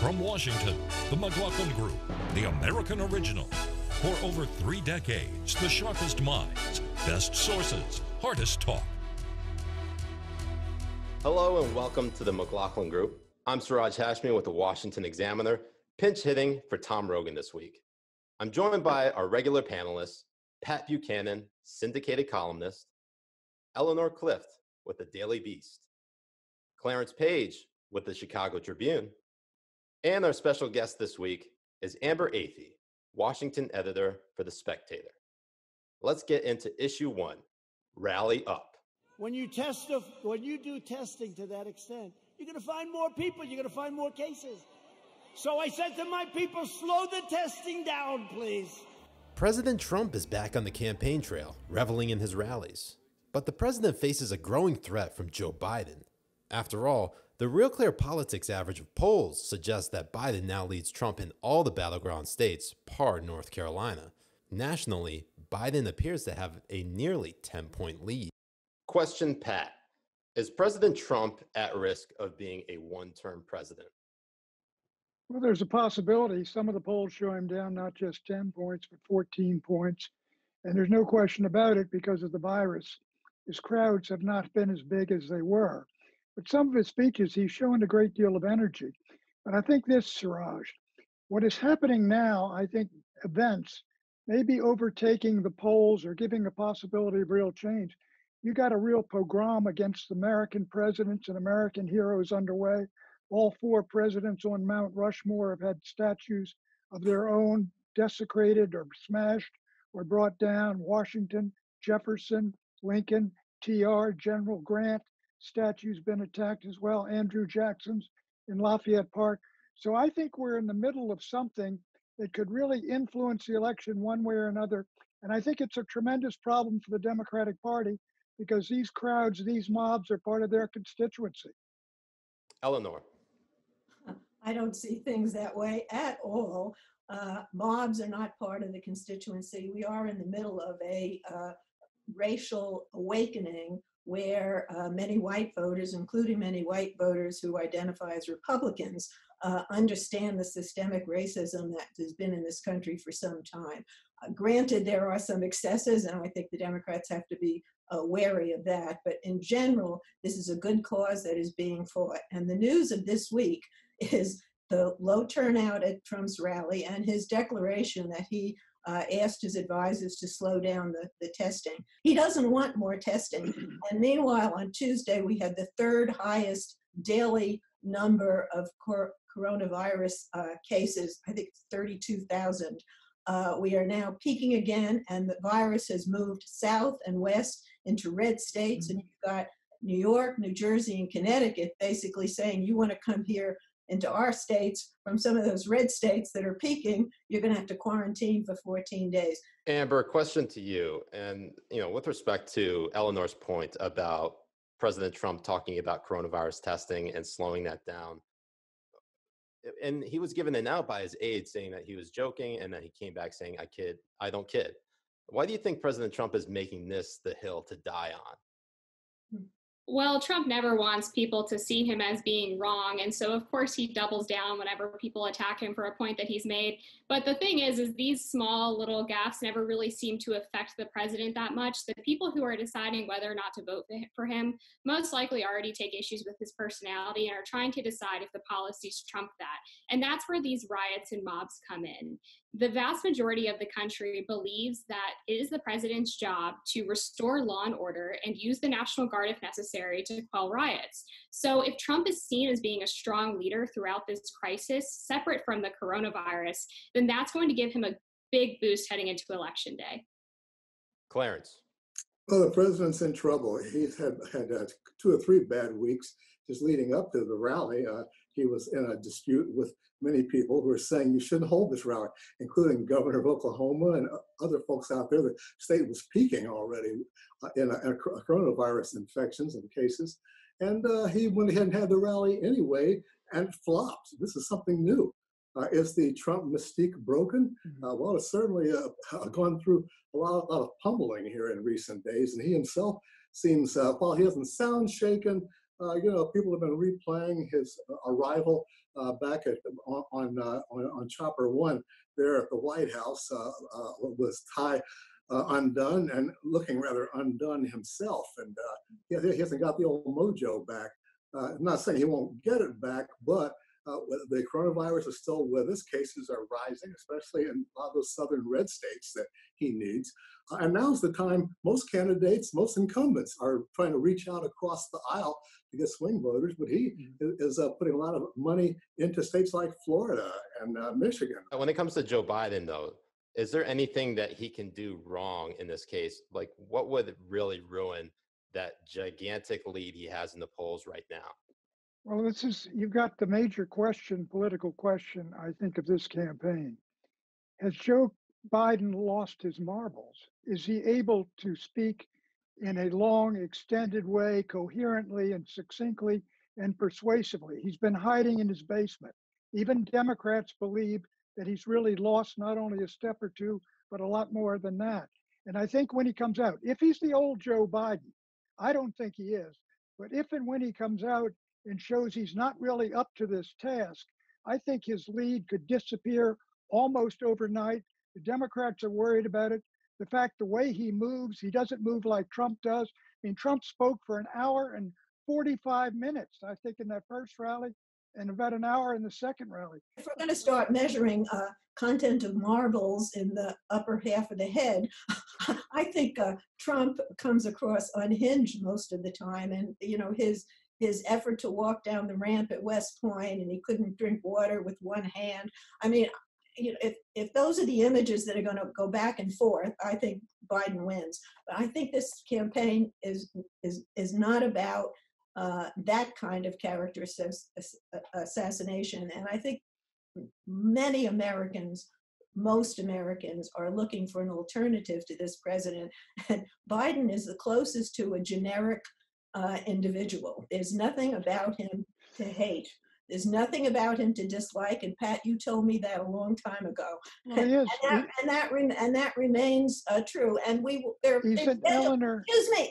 From Washington, the McLaughlin Group, the American original. For over 3 decades, the sharpest minds, best sources, hardest talk. Hello and welcome to the McLaughlin Group. I'm Siraj Hashmi with the Washington Examiner, pinch hitting for Tom Rogan this week. I'm joined by our regular panelists, Pat Buchanan, syndicated columnist, Eleanor Clift with the Daily Beast, Clarence Page with the Chicago Tribune, and our special guest this week is Amber Athey, Washington editor for The Spectator. Let's get into issue 1, Rally Up. When you do testing to that extent, you're going to find more people, you're going to find more cases. So I said to my people, slow the testing down, please. President Trump is back on the campaign trail, reveling in his rallies. But the president faces a growing threat from Joe Biden. After all, the Real Clear Politics average of polls suggests that Biden now leads Trump in all the battleground states, par North Carolina. Nationally, Biden appears to have a nearly 10-point lead. Question, Pat. Is President Trump at risk of being a one-term president? Well, there's a possibility. Some of the polls show him down not just 10 points, but 14 points. And there's no question about it because of the virus. His crowds have not been as big as they were. But some of his speeches, he's shown a great deal of energy. But I think this, Siraj, what is happening now, I think events may be overtaking the polls or giving a possibility of real change. You got a real pogrom against American presidents and American heroes underway. All 4 presidents on Mount Rushmore have had statues of their own desecrated or smashed or brought down. Washington, Jefferson, Lincoln, TR, General Grant, statues been attacked as well. Andrew Jackson's in Lafayette Park. So I think we're in the middle of something that could really influence the election one way or another. And I think it's a tremendous problem for the Democratic Party because these crowds, these mobs are part of their constituency. Eleanor. I don't see things that way at all. Mobs are not part of the constituency. We are in the middle of a racial awakening where many white voters, including many white voters who identify as Republicans, understand the systemic racism that has been in this country for some time. Granted, there are some excesses, and I think the Democrats have to be wary of that. But in general, this is a good cause that is being fought. And the news of this week is the low turnout at Trump's rally and his declaration that he asked his advisors to slow down the testing. He doesn't want more testing. And meanwhile, on Tuesday, we had the 3rd highest daily number of coronavirus cases, I think 32,000. We are now peaking again, and the virus has moved south and west into red states. And you've got New York, New Jersey, and Connecticut basically saying, you want to come here into our states from some of those red states that are peaking, you're going to have to quarantine for 14 days. Amber, question to you. And, with respect to Eleanor's point about President Trump talking about coronavirus testing and slowing that down, and he was given an out by his aides saying that he was joking, and then he came back saying, I don't kid. Why do you think President Trump is making this the hill to die on? Well, Trump never wants people to see him as being wrong. And so, of course, he doubles down whenever people attack him for a point that he's made. But the thing is these small little gaffes never really seem to affect the president that much. The people who are deciding whether or not to vote for him most likely already take issues with his personality and are trying to decide if the policies trump that. And that's where these riots and mobs come in. The vast majority of the country believes that it is the president's job to restore law and order and use the National Guard if necessary to quell riots. So if Trump is seen as being a strong leader throughout this crisis, separate from the coronavirus, then that's going to give him a big boost heading into Election Day. Clarence. Well, the president's in trouble. He's had 2 or 3 bad weeks just leading up to the rally. He was in a dispute with many people who are saying you shouldn't hold this rally, including the governor of Oklahoma and other folks out there. The state was peaking already in coronavirus infections and cases. And he went ahead and had the rally anyway and flopped. This is something new. Is the Trump mystique broken? Well, it's certainly gone through a lot of pummeling here in recent days. And he himself seems, while he doesn't sound shaken, people have been replaying his arrival back on Chopper One there at the White House with tie undone and looking rather undone himself, and he hasn't got the old mojo back. I'm not saying he won't get it back, but the coronavirus is still with us. Cases are rising, especially in a lot of those southern red states that he needs. And now's the time most candidates, most incumbents are trying to reach out across the aisle to get swing voters, but he is putting a lot of money into states like Florida and Michigan. When it comes to Joe Biden, though, is there anything that he can do wrong in this case? Like, what would really ruin that gigantic lead he has in the polls right now? Well, you've got the major question, political question, I think, of this campaign. Has Joe Biden lost his marbles? Is he able to speak in a long, extended way, coherently and succinctly and persuasively? He's been hiding in his basement. Even Democrats believe that he's really lost not only a step or two, but a lot more than that. And I think when he comes out, if he's the old Joe Biden, I don't think he is, but if and when he comes out and shows he's not really up to this task, I think his lead could disappear almost overnight. The Democrats are worried about it. The fact, the way he moves, he doesn't move like Trump does. I mean, Trump spoke for an hour and 45 minutes, I think, in that first rally, and about an hour in the second rally. If we're going to start measuring content of marbles in the upper half of the head, I think Trump comes across unhinged most of the time. And, his effort to walk down the ramp at West Point, and he couldn't drink water with one hand. I mean, if those are the images that are going to go back and forth, I think Biden wins. But I think this campaign is not about that kind of character assassination. And I think many Americans, most Americans, are looking for an alternative to this president. And Biden is the closest to a generic individual. There's nothing about him to hate. There's nothing about him to dislike. And Pat, you told me that a long time ago. Well, and that remains true. And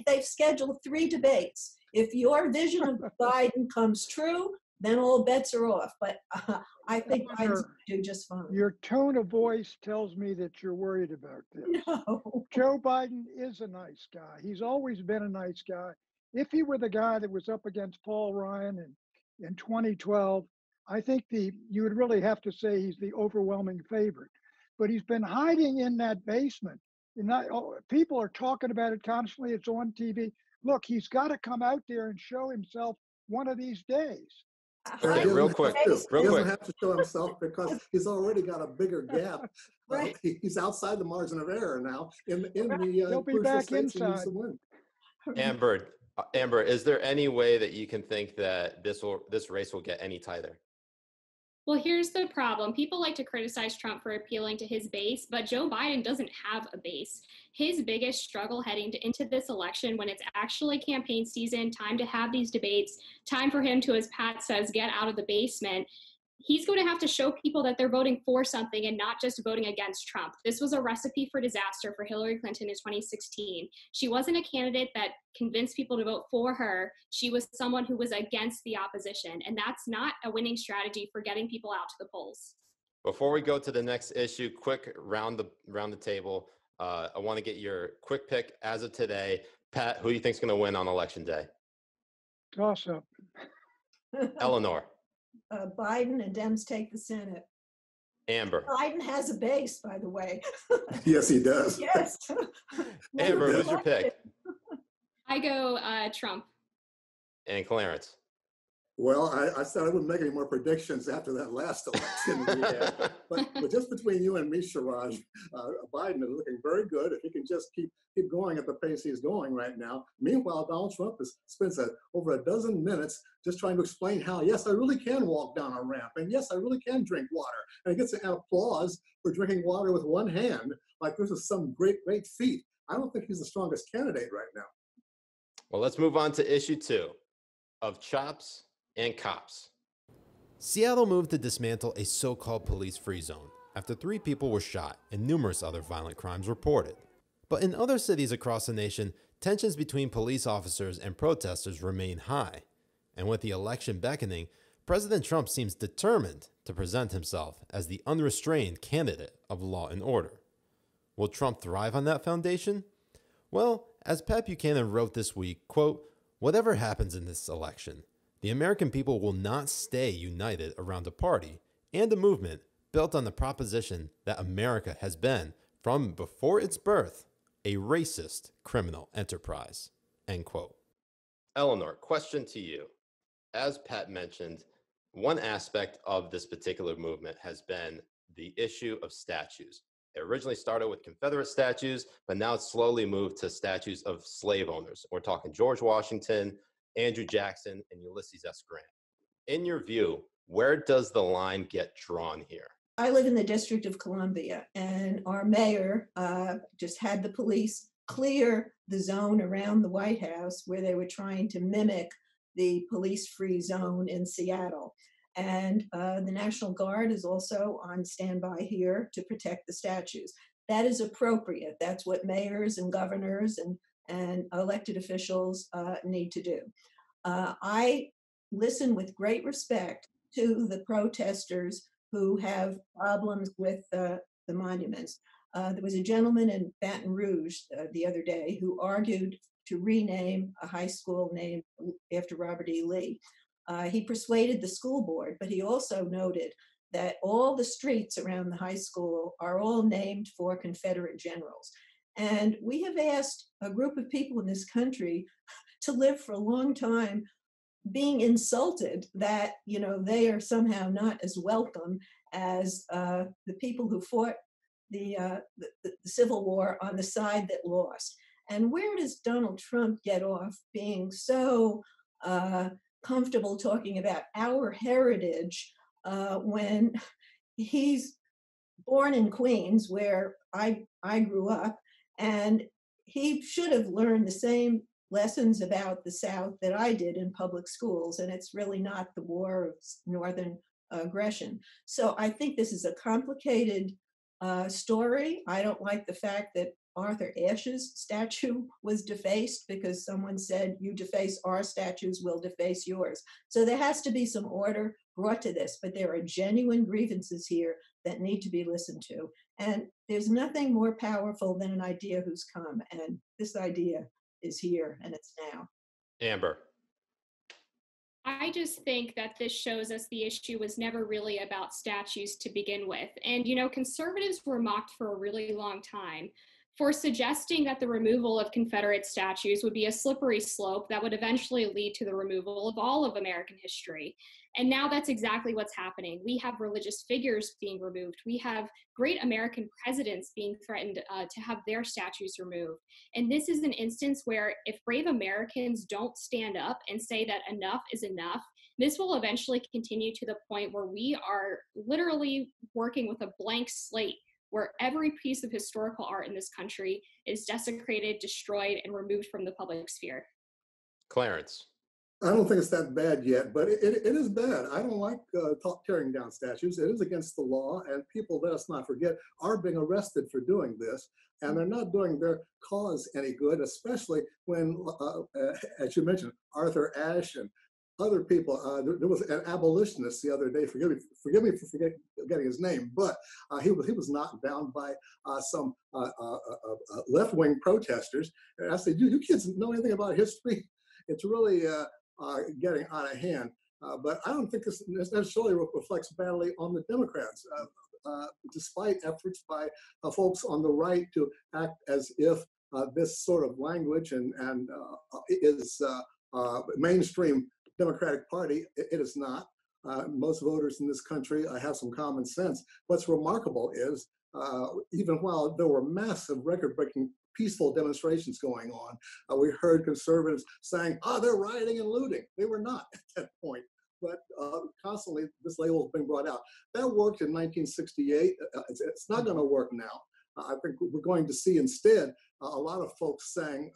they've scheduled 3 debates. If your vision of Biden comes true, then all bets are off. But I think Biden's going to do just fine. Your tone of voice tells me that you're worried about this. No. Joe Biden is a nice guy. He's always been a nice guy. If he were the guy that was up against Paul Ryan in 2012, I think you would really have to say he's the overwhelming favorite. But he's been hiding in that basement. People are talking about it constantly. It's on TV. Look, he's got to come out there and show himself one of these days. Okay, real quick. He doesn't have to show himself because he's already got a bigger gap. Right. He's outside the margin of error now in He'll be back inside. Amber, is there any way that you can think that this race will get any tighter? Well, here's the problem. People like to criticize Trump for appealing to his base, but Joe Biden doesn't have a base. His biggest struggle heading into this election, when it's actually campaign season, time to have these debates, time for him to, as Pat says, get out of the basement, he's going to have to show people that they're voting for something and not just voting against Trump. This was a recipe for disaster for Hillary Clinton in 2016. She wasn't a candidate that convinced people to vote for her. She was someone who was against the opposition, and that's not a winning strategy for getting people out to the polls. Before we go to the next issue, quick round the table. I want to get your quick pick as of today. Pat, who do you think is going to win on Election Day? Toss up. Eleanor. Biden and Dems take the Senate. Amber. Biden has a base, by the way. Yes, he does. Yes. Amber, who's your pick? I go Trump. And Clarence. Well, I said I wouldn't make any more predictions after that last election we had. But just between you and me, Siraj, Biden is looking very good. If he can just keep going at the pace he's going right now. Meanwhile, Donald Trump spends over a dozen minutes just trying to explain how, yes, I really can walk down a ramp, and yes, I really can drink water. And he gets an applause for drinking water with one hand, like this is some great feat. I don't think he's the strongest candidate right now. Well, let's move on to issue 2 of Chops and Cops. Seattle moved to dismantle a so-called police-free zone after 3 people were shot and numerous other violent crimes reported. But in other cities across the nation, tensions between police officers and protesters remain high. And with the election beckoning, President Trump seems determined to present himself as the unrestrained candidate of law and order. Will Trump thrive on that foundation? Well, as Pat Buchanan wrote this week, quote, "Whatever happens in this election, the American people will not stay united around a party and a movement built on the proposition that America has been, from before its birth, a racist criminal enterprise." End quote. Eleanor, question to you. As Pat mentioned, one aspect of this particular movement has been the issue of statues. It originally started with Confederate statues, but now it's slowly moved to statues of slave owners. We're talking George Washington, Andrew Jackson, and Ulysses S. Grant. In your view, where does the line get drawn here? I live in the District of Columbia, and our mayor just had the police clear the zone around the White House where they were trying to mimic the police-free zone in Seattle. And the National Guard is also on standby here to protect the statues. That is appropriate. That's what mayors and governors and elected officials need to do. I listen with great respect to the protesters who have problems with the monuments. There was a gentleman in Baton Rouge the other day who argued to rename a high school named after Robert E. Lee. He persuaded the school board, but he also noted that all the streets around the high school are all named for Confederate generals. And we have asked a group of people in this country to live for a long time being insulted that, you know, they are somehow not as welcome as the people who fought the Civil War on the side that lost. And where does Donald Trump get off being so comfortable talking about our heritage when he's born in Queens, where I grew up, and he should have learned the same lessons about the South that I did in public schools, and it's really not the war of Northern aggression. So I think this is a complicated story. I don't like the fact that Arthur Ashe's statue was defaced because someone said, you deface our statues, we'll deface yours. So there has to be some order brought to this, but there are genuine grievances here that need to be listened to. And there's nothing more powerful than an idea who's come, and this idea is here and it's now. Amber. I just think that this shows us the issue was never really about statues to begin with. And, you know, conservatives were mocked for a really long time for suggesting that the removal of Confederate statues would be a slippery slope that would eventually lead to the removal of all of American history. And now that's exactly what's happening. We have religious figures being removed. We have great American presidents being threatened to have their statues removed. And this is an instance where if brave Americans don't stand up and say that enough is enough, this will eventually continue to the point where we are literally working with a blank slate, where every piece of historical art in this country is desecrated, destroyed, and removed from the public sphere. Clarence. I don't think it's that bad yet, but it is bad. I don't like tearing down statues. It is against the law, and people, let us not forget, are being arrested for doing this, and they're not doing their cause any good, especially when, as you mentioned, Arthur Ashe and other people. There was an abolitionist the other day. Forgive me for forgetting his name, but he was knocked down by some left-wing protesters. And I said, "You kids know anything about history?" It's really getting out of hand. But I don't think this necessarily reflects badly on the Democrats, despite efforts by folks on the right to act as if this sort of language and is mainstream Democratic Party. It is not. Most voters in this country have some common sense. What's remarkable is even while there were massive record-breaking peaceful demonstrations going on, we heard conservatives saying, they're rioting and looting. They were not at that point. But constantly this label has been brought out. That worked in 1968. It's not going to work now. I think we're going to see instead a lot of folks saying,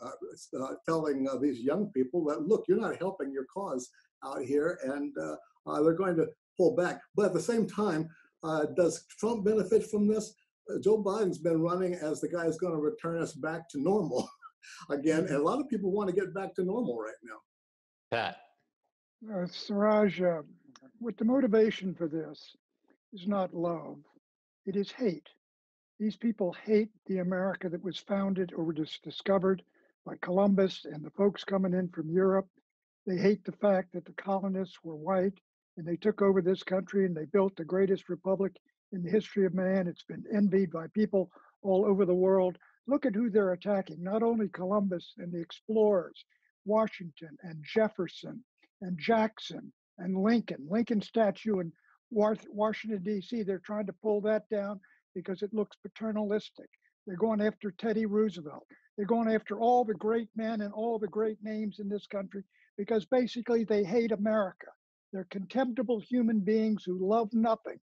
telling these young people that, look, you're not helping your cause out here, and they're going to pull back. But at the same time, does Trump benefit from this? Joe Biden's been running as the guy who's going to return us back to normal again, and a lot of people want to get back to normal right now. Pat. Siraj, what the motivation for this is not love, it is hate. These people hate the America that was founded or was discovered by Columbus and the folks coming in from Europe. They hate the fact that the colonists were white and they took over this country and they built the greatest republic in the history of man. It's been envied by people all over the world. Look at who they're attacking, not only Columbus and the explorers, Washington and Jefferson and Jackson and Lincoln. Lincoln statue in Washington, D.C., they're trying to pull that down because it looks paternalistic. They're going after Teddy Roosevelt. They're going after all the great men and all the great names in this country because basically they hate America. They're contemptible human beings who love nothing.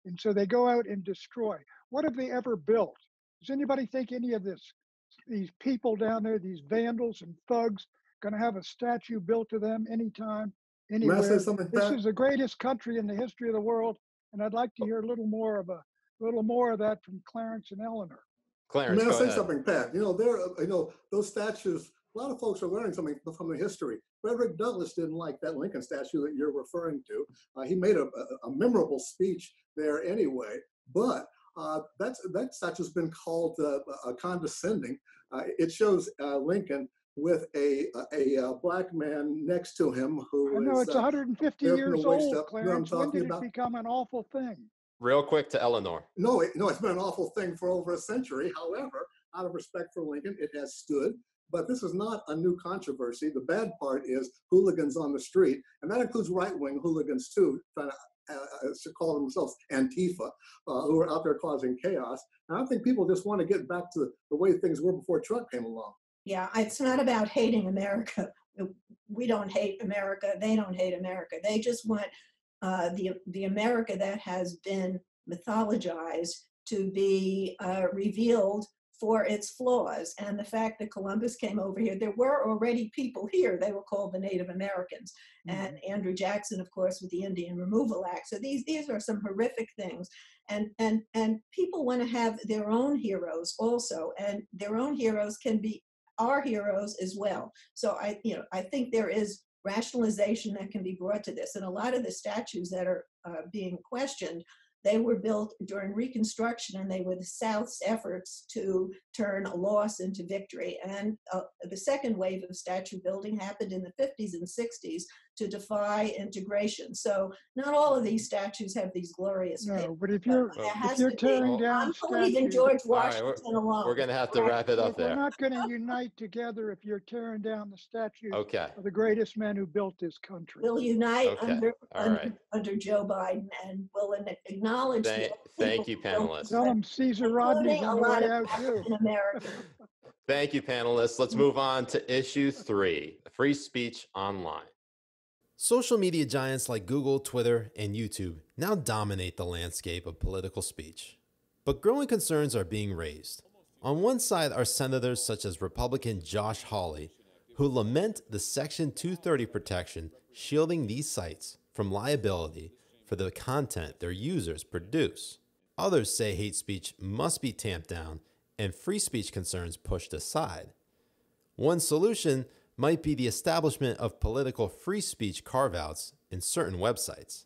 And so they go out and destroy. What have they ever built? Does anybody think any of these people down there, these vandals and thugs, going to have a statue built to them anytime, May I say anywhere? something, This Pat? is the greatest country in the history of the world. And I'd like to hear a little more of that from Clarence and Eleanor. Clarence, May I go say ahead. something, Pat? Those statues, a lot of folks are learning something from the history. Frederick Douglass didn't like that Lincoln statue that you're referring to. He made a memorable speech there anyway, but that statue's been called condescending. It shows Lincoln with a black man next to him who I know is it's 150 there from years the waist old, up. You know what I'm Clarence. When talking did it about? become an awful thing? Real quick to Eleanor. No, it's been an awful thing for over a century. However, out of respect for Lincoln, it has stood. But this is not a new controversy. The bad part is hooligans on the street, and that includes right-wing hooligans too, trying to call themselves Antifa, who are out there causing chaos. And I think people just want to get back to the way things were before Trump came along. Yeah, it's not about hating America. We don't hate America. They don't hate America. They just want the America that has been mythologized to be revealed for its flaws. And the fact that Columbus came over here, there were already people here. They were called the Native Americans. And Andrew Jackson, of course, with the Indian Removal Act. So these are some horrific things. And people want to have their own heroes also. And their own heroes can be our heroes as well. So I think there is rationalization that can be brought to this. And a lot of the statues that are being questioned, they were built during Reconstruction, and they were the South's efforts to turn a loss into victory. And the second wave of statue building happened in the 50s and 60s to defy integration. So not all of these statues have these glorious No, pictures. but if you're tearing down I'm leaving statues, George All right, Washington alone. we're going to have to wrap it up we're there. not going to unite together if you're tearing down the statues Okay. of the greatest men who built this country. We'll unite Okay. All right. under Joe Biden, and we'll acknowledge Thank you, panelists. Tell them Caesar Rodney's including a on the lot way of out too. African Americans. Thank you, panelists. Let's move on to issue 3, free speech online. Social media giants like Google, Twitter, and YouTube now dominate the landscape of political speech. But growing concerns are being raised. On one side are senators such as Republican Josh Hawley, who lament the Section 230 protection shielding these sites from liability for the content their users produce. Others say hate speech must be tamped down and free speech concerns pushed aside. One solution might be the establishment of political free speech carve-outs in certain websites.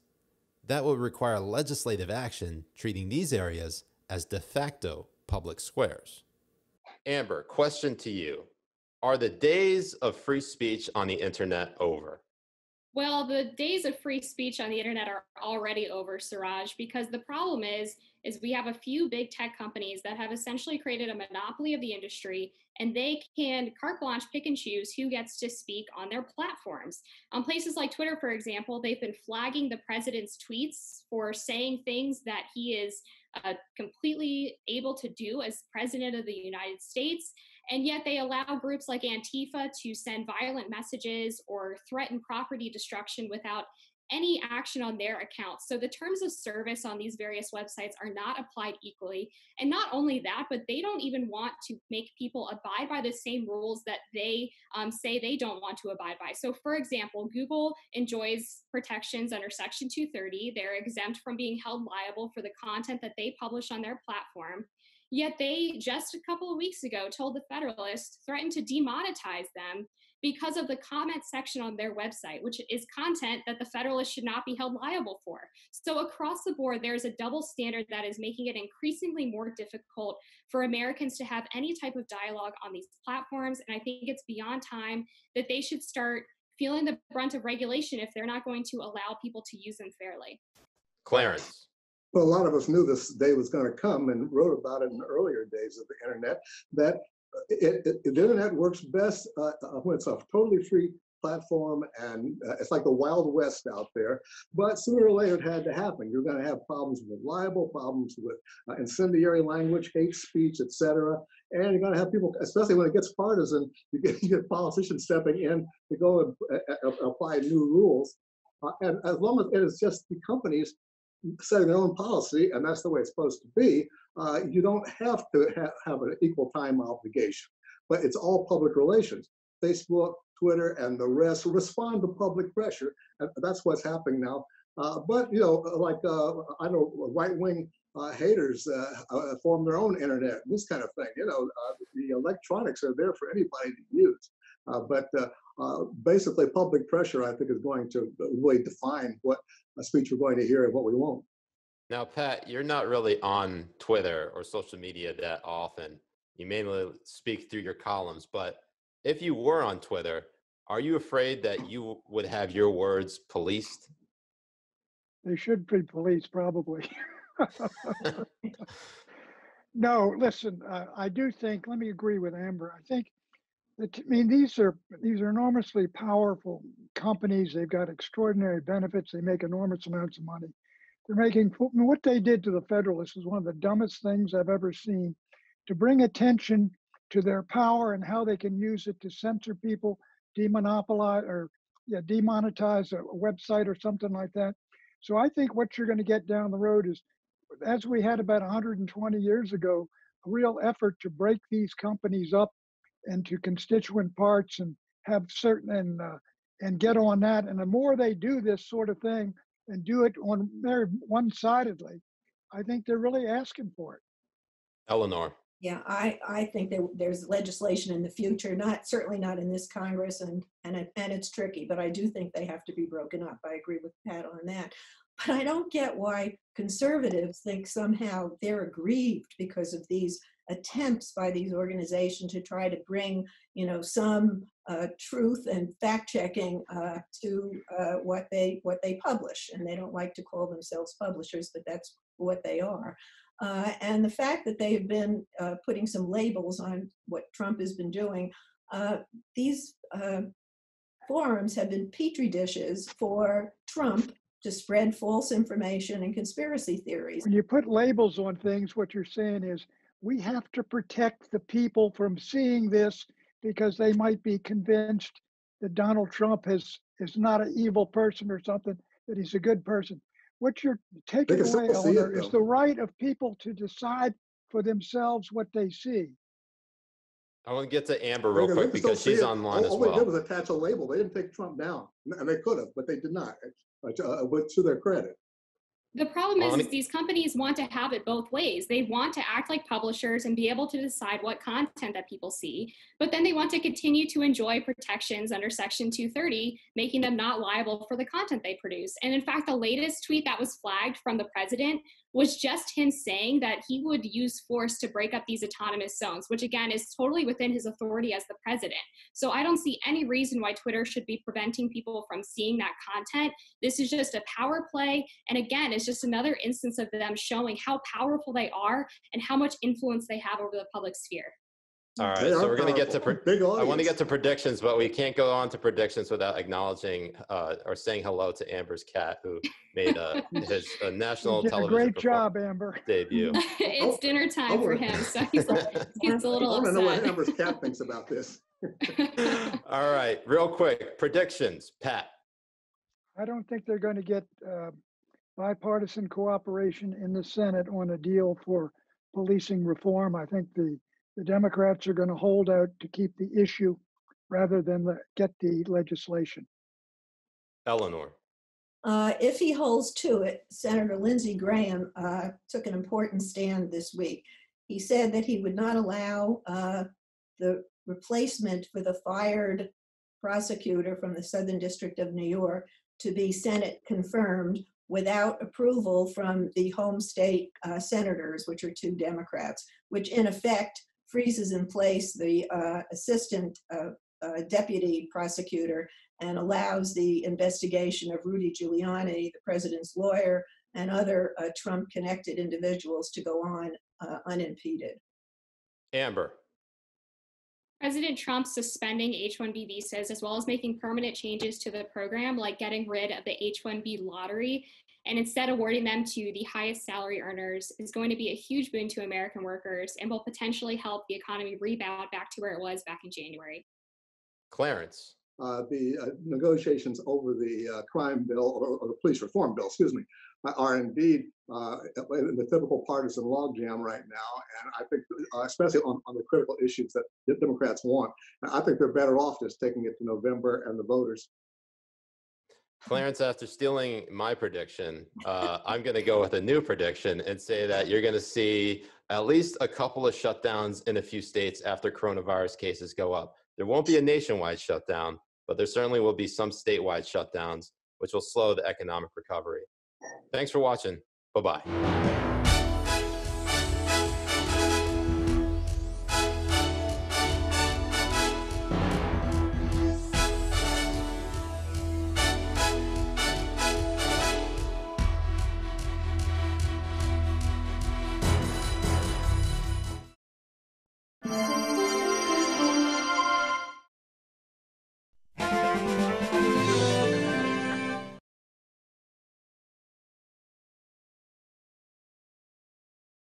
That would require legislative action treating these areas as de facto public squares. Amber, question to you. Are the days of free speech on the internet over? Well, the days of free speech on the internet are already over, Siraj, because the problem is we have a few big tech companies that have essentially created a monopoly of the industry, and they can carte blanche pick and choose who gets to speak on their platforms. On places like Twitter, for example, they've been flagging the president's tweets for saying things that he is completely able to do as president of the United States. And yet they allow groups like Antifa to send violent messages or threaten property destruction without any action on their accounts. So the terms of service on these various websites are not applied equally. And not only that, but they don't even want to make people abide by the same rules that they say they don't want to abide by. So for example, Google enjoys protections under Section 230. They're exempt from being held liable for the content that they publish on their platform. Yet they, just a couple of weeks ago, told the Federalist, threatened to demonetize them because of the comment section on their website, which is content that the Federalists should not be held liable for. So across the board, there's a double standard that is making it increasingly more difficult for Americans to have any type of dialogue on these platforms. And I think it's beyond time that they should start feeling the brunt of regulation if they're not going to allow people to use them fairly. Clarence. Well, a lot of us knew this day was going to come and wrote about it in the earlier days of the internet, that the internet works best when it's a totally free platform, and it's like the Wild West out there. But sooner or later, it had to happen. You're going to have problems with libel, problems with incendiary language, hate speech, etc. And you're going to have people, especially when it gets partisan, you get politicians stepping in to go and apply new rules. And as long as it is just the companies setting their own policy, and that's the way it's supposed to be, you don't have to have an equal time obligation. But it's all public relations. Facebook, Twitter, and the rest respond to public pressure. And that's what's happening now. But, you know, like, I know right-wing haters form their own internet, this kind of thing. You know, the electronics are there for anybody to use. But basically, public pressure, I think, is going to really define what speech we're going to hear and what we won't. Now, Pat, you're not really on Twitter or social media that often. You mainly speak through your columns, but if you were on Twitter, are you afraid that you would have your words policed? They should be policed, probably. No, listen, I do think, let me agree with Amber. I think that, I mean, these are enormously powerful companies. They've got extraordinary benefits. They make enormous amounts of money. They're making, what they did to the Federalists is one of the dumbest things I've ever seen, to bring attention to their power and how they can use it to censor people, demonetize a website or something like that. So I think what you're going to get down the road is, as we had about 120 years ago, a real effort to break these companies up into constituent parts and have certain and get on that. And the more they do this sort of thing and do it on very one-sidedly, I think they're really asking for it. Eleanor. Yeah, I think there's legislation in the future, certainly not in this Congress, and it's tricky, but I do think they have to be broken up. I agree with Pat on that. But I don't get why conservatives think somehow they're aggrieved because of these attempts by these organizations to try to bring, some truth and fact checking to what they publish. And they don't like to call themselves publishers, but that's what they are. And the fact that they have been putting some labels on what Trump has been doing, these forums have been petri dishes for Trump to spread false information and conspiracy theories. When you put labels on things, what you're saying is we have to protect the people from seeing this because they might be convinced that Donald Trump is not an evil person or something, that he's a good person. What you're taking away, Eleanor, is the right of people to decide for themselves what they see. I want to get to Amber real quick because she's online as well. All they did was attach a label. They didn't take Trump down, and they could have, but they did not, but to their credit. The problem is these companies want to have it both ways. They want to act like publishers and be able to decide what content that people see, but then they want to continue to enjoy protections under Section 230, making them not liable for the content they produce. And in fact, the latest tweet that was flagged from the president was just him saying that he would use force to break up these autonomous zones, which again is totally within his authority as the president. So I don't see any reason why Twitter should be preventing people from seeing that content. This is just a power play. And again, it's just another instance of them showing how powerful they are and how much influence they have over the public sphere. All right, so we're going to get to, I want to get to predictions, but we can't go on to predictions without acknowledging or saying hello to Amber's cat, who made his national television great job, Amber. debut. It's dinner time for him, so he's a little upset. I want to know what Amber's cat thinks about this. All right, real quick, predictions, Pat. I don't think they're going to get bipartisan cooperation in the Senate on a deal for policing reform. I think the Democrats are going to hold out to keep the issue rather than get the legislation. Eleanor. If he holds to it, Senator Lindsey Graham took an important stand this week. He said that he would not allow the replacement for the fired prosecutor from the Southern District of New York to be Senate confirmed without approval from the home state senators, which are 2 Democrats, which in effect freezes in place the assistant deputy prosecutor and allows the investigation of Rudy Giuliani, the president's lawyer, and other Trump-connected individuals to go on unimpeded. Amber. President Trump suspending H-1B visas, as well as making permanent changes to the program, like getting rid of the H-1B lottery and instead awarding them to the highest salary earners, is going to be a huge boon to American workers and will potentially help the economy rebound back to where it was back in January. Clarence. The negotiations over the crime bill or the police reform bill, excuse me, are indeed in the typical partisan logjam right now. And I think, especially on the critical issues that the Democrats want, I think they're better off just taking it to November and the voters. Clarence, after stealing my prediction, I'm going to go with a new prediction and say that you're going to see at least a couple of shutdowns in a few states after coronavirus cases go up. There won't be a nationwide shutdown, but there certainly will be some statewide shutdowns, which will slow the economic recovery. Thanks for watching. Bye-bye.